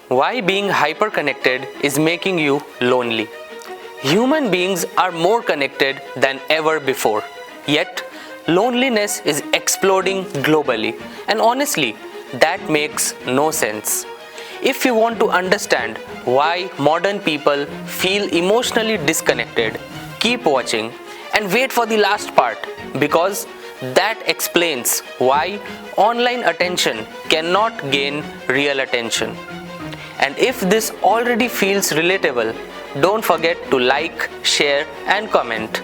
Why being hyper-connected is making you lonely. Human beings are more connected than ever before. Yet, loneliness is exploding globally. And honestly, that makes no sense. If you want to understand why modern people feel emotionally disconnected, keep watching and wait for the last part, because that explains why online attention cannot gain real attention. And if this already feels relatable, don't forget to like, share and comment.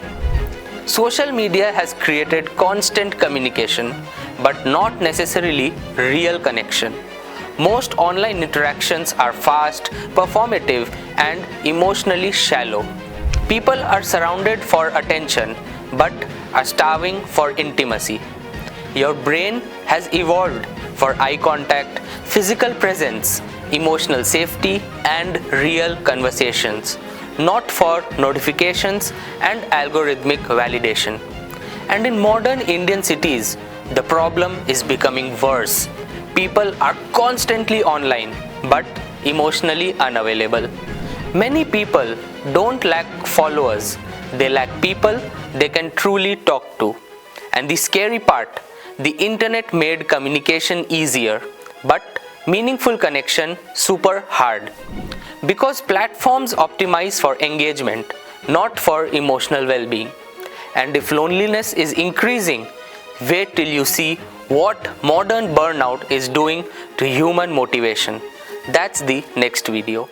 Social media has created constant communication, but not necessarily real connection. Most online interactions are fast, performative and emotionally shallow. People are surrounded for attention, but are starving for intimacy. Your brain has evolved for eye contact, physical presence, emotional safety and real conversations, not for notifications and algorithmic validation. And in modern Indian cities, the problem is becoming worse. People are constantly online but emotionally unavailable. Many people don't lack followers, they lack people they can truly talk to. And the scary part, the internet made communication easier, but meaningful connection super hard. Because platforms optimize for engagement, not for emotional well-being. And if loneliness is increasing, wait till you see what modern burnout is doing to human motivation. That's the next video.